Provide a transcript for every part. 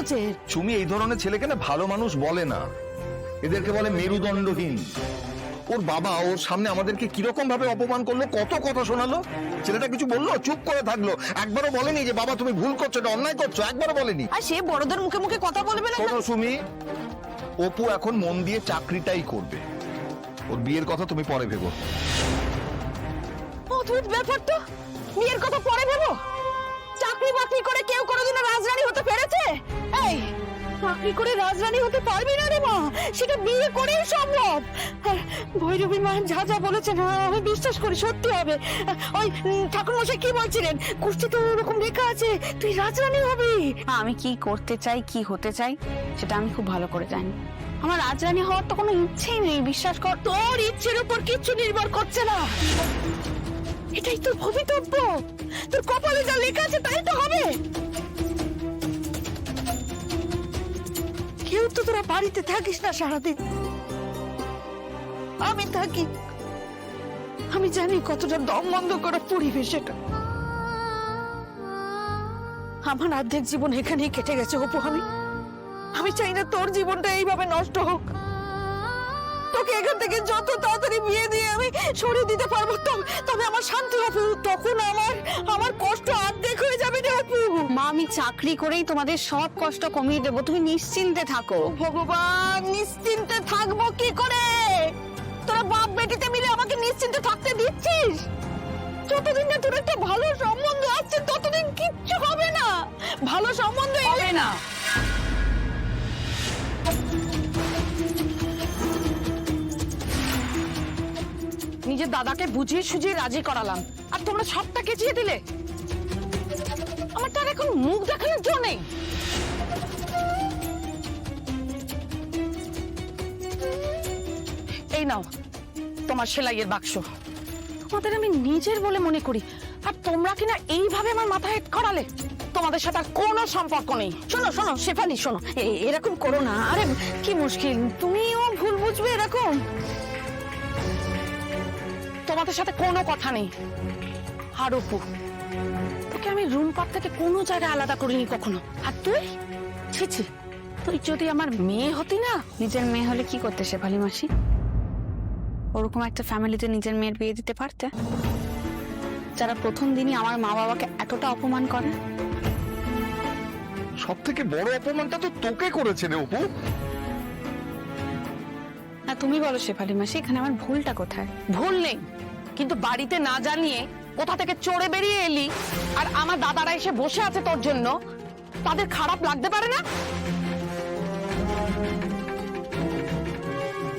কাগজের। তুমি এই ধরনের ছেলেকে না ভালো মানুষ বলে না, এদেরকে বলে মেরুদণ্ডহীন। ওর বাবা ওর সামনে আমাদেরকে কিরকম ভাবে অপমান করলো, কত কথা শোনালো। ছেলেটা কিছু বললো? চুপ করে থাকলো। একবারও বলেনি যে বাবা তুমি ভুল করছো, এটা অন্যায় করছো, একবারও বলেনি। আর সে বড়দের মুখে মুখে কথা বলবে না। শোনো সুমি, অপু এখন মন দিয়ে চাকরিটাই করবে, ওর বিয়ের কথা তুমি পরে ভেবো। অদ্ভুত ব্যাপার তো, বিয়ের কথা পরে ভেবো। চাকরি বাকরি করে কেউ কোনোদিনও রাজরানী হতে পেরেছে? এই চাকরি করে রাজরানী হতে পারবি না রে মা, সেটা বিয়ে করেই সম্ভব। আর ভৈরবী মা যা যা বলেছেন আমি বিশ্বাস করি সত্যি হবে। ওই ঠাকুরমশাই কি বলছিলেন, কুষ্ঠিতে ওরকম লেখা আছে তুই রাজরানী হবি। আমি কি করতে চাই, কি হতে চাই সেটা আমি খুব ভালো করে জানি। আমার রাজরানী হওয়ার তো কোনো ইচ্ছেই নেই, বিশ্বাস কর। তোর ইচ্ছের উপর কিচ্ছু নির্ভর করছে না, এটাই তোর ভবিতব্য। তোর কপালে যা লেখা আছে তাই তো হবে। কেউ তো তোরা বাড়িতে থাকিস না সারাদিন, আমি থাকি। আমি জানি কতটা দম বন্ধ করা পরিবেশ এটা। আমার অর্ধেক জীবন এখানেই কেটে গেছে অপু। আমি চাই না তোর জীবনটা এইভাবে নষ্ট হোক। তোকে এখান থেকে যত তাড়াতাড়ি বিয়ে দিয়ে আমি সরিয়ে দিতে পারবো তবে আমার শান্তি হবে। তখন আমার কষ্ট অর্ধেক হয়ে যাবে রে অপু। মা, আমি চাকরি করেই তোমাদের সব কষ্ট কমিয়ে দেবো, তুমি নিশ্চিন্তে থাকো। ভগবান, নিশ্চিন্তে থাকবো কি করে? তোরা বাপ বেটিতে মিলে আমাকে নিশ্চিন্তে থাকতে দিচ্ছিস? যতদিন না তোর একটা ভালো সম্বন্ধ আসছে ততদিন কিচ্ছু হবে না। ভালো সম্বন্ধ হবে না। নিজের দাদাকে বুঝিয়ে সুঝিয়ে রাজি করালাম, আর তোমরা সবটা কেচিয়ে দিলে। আমার তার এখন মুখ দেখানোর জন্য নেই। এই নাও তোমার সেলাইয়ের বাক্স। তোমাদের আমি নিজের বলে মনে করি, আর তোমরা কিনা এইভাবে আমার মাথায় হেড করালে। তোমাদের সাথে আর কোনো সম্পর্ক নেই। শোনো শোনো শেফালি, শোনো, এরকম করো না। আরে কি মুশকিল, তুমিও ভুল বুঝবে এরকম। তোমাদের সাথে কোনো কথা নেই। আর অপু, তোকে আমি রুমপার থেকে কোনো জায়গায় আলাদা করিনি কখনো। আর তুই, ছি ছি, তুই যদি আমার মেয়ে হতি না। নিজের মেয়ে হলে কি করতে শেফালি মাসি? ওরকম একটা ফ্যামিলিতে নিজের মেয়ের বিয়ে দিতে পারতে, যারা প্রথম দিনই আমার মা বাবাকে এতটা অপমান করে। সব থেকে বড় অপমানটা তো তোকে করেছে রে অপু। না, তুমি বলো শেফালি মাসি, এখানে আমার ভুলটা কোথায়? ভুল নেই, কিন্তু বাড়িতে না জানিয়ে কোথা থেকে চড়ে বেরিয়ে এলি, আর আমার দাদারা এসে বসে আছে তোর জন্য। তাদের খারাপ লাগতে পারে না?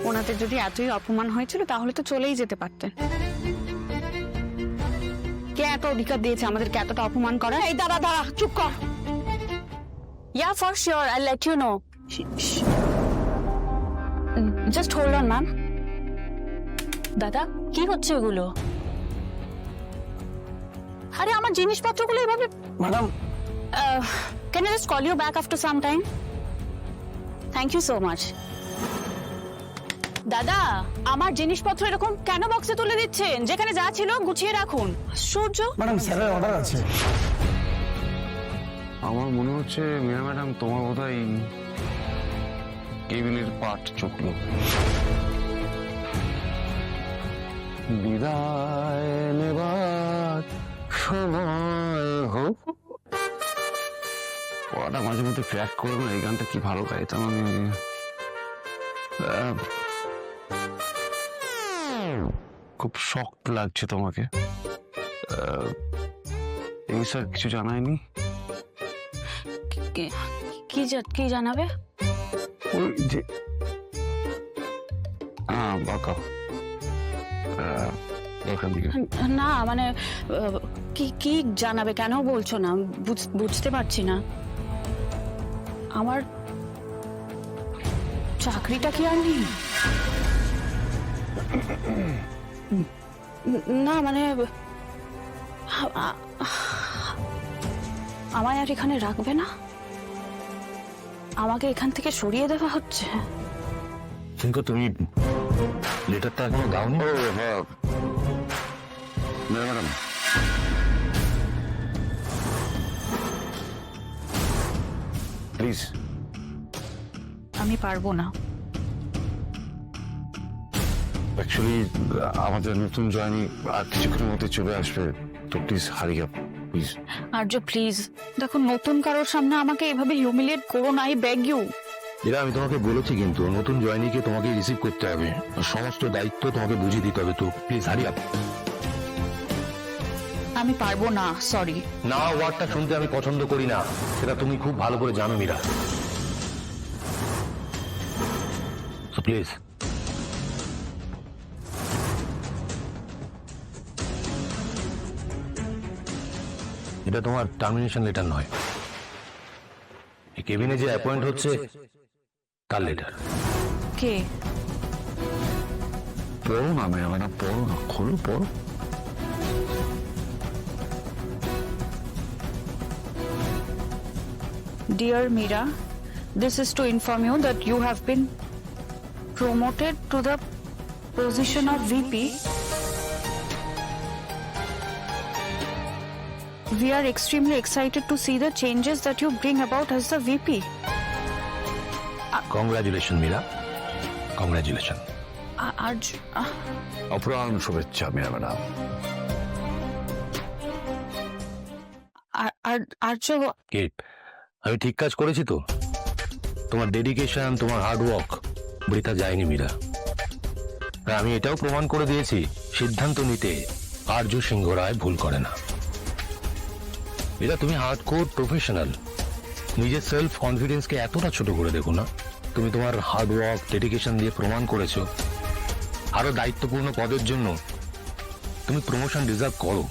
ওনাদের যদি এতই অপমান হয়েছিল তাহলে তো চলেই যেতে পারতেন। কে এত অধিকার দিয়েছে আমাদেরকে এতটা অপমান করা? এই দাঁড়া দাঁড়া, চুপ কর। Yeah, for sure. I'll let you know. Just hold on, ma'am. দাদা, কি হচ্ছে এগুলো? আরে আমার জিনিসপত্রগুলো এভাবে। Madam, can I just call you back after some time? Thank you so much. দাদা, আমার জিনিসপত্র এরকম কেন বক্সে তুলে দিচ্ছেন? যেখানে যা ছিল গুছিয়ে রাখুন। আশ্চর্য। ম্যাডাম স্যারের অর্ডার আছে। আমার মনে হচ্ছে মীরা ম্যাডাম তোমার বোধহয় কেবিলের পাট চুকলো। বিদায় নেবার সময় হোক। ওটা মাঝে মধ্যে ক্র্যাক করে না, এই গানটা কি ভালো গাইতাম আমি। খুব শক্ট লাগছে তোমাকে। এই স্যার কিছু জানায়নি? কি জানাবে? ওই যে বাঁকা এখান থেকে। না মানে কি জানাবে, কেন বলছো না? বুঝতে পারছি না। আমার চাকরিটা কি আর নেই? না মানে আমায় আর এখানে রাখবে না? আমাকে এখান থেকে সরিয়ে দেওয়া হচ্ছে? কিন্তু তুমি লেটারটা এখনো দাওনি। হ্যাঁ ম্যাডাম, প্লিজ। আমি পারবো না। অ্যাকচুয়ালি আমাদের নতুন জয়েনি আর কিছুক্ষণের মধ্যে চলে আসবে, তো please hurry up please. Arya please দেখো, নতুন কারোর সামনে আমাকে এভাবে হিউমিলিয়েট করো না, আই বেগ ইউ। এরা আমি তোমাকে বলেছি কিন্তু নতুন জয়েনিকে তোমাকে রিসিভ করতে হবে, সমস্ত দায়িত্ব তোমাকে বুঝিয়ে দিতে হবে, তো প্লিজ হারি আপ। আমি পারবো না, সরি। না ওয়ার্ডটা শুনতে আমি পছন্দ করি না, সেটা তুমি খুব ভালো করে জানো মীরা। So please. এটা তোমার টার্মিনেশন লেটার নয়, এই কেবিনে যে অ্যাপয়েন্ট হচ্ছে তার লেটার। কে? পড়ো না ম্যাডাম, পড়ো না, খোলো পড়ো। Dear Meera, this is to inform you that you have been promoted to the position of VP. We are extremely excited to see the changes that you bring about as the VP. Congratulation Meera, congratulation. Arj, অপ্রাণ শুভেচ্ছা Meera madam. Arj, কি আমি ঠিক কাজ করেছি তো? তোমার dedication, তোমার হার্ডওয়ার্ক বৃথা যায়নি মীরা। আর আমি এটাও প্রমাণ করে দিয়েছি সিদ্ধান্ত নিতে আর্য সিংহ রায় ভুল করে না। এটা তুমি হার্ডকোর প্রফেশনাল, নিজের সেলফ কনফিডেন্সকে এতটা ছোট করে দেখো না। তুমি তোমার হার্ডওয়ার্ক ডেডিকেশন দিয়ে প্রমাণ করেছো আরো দায়িত্বপূর্ণ পদের জন্য তুমি প্রমোশন ডিজার্ভ করো।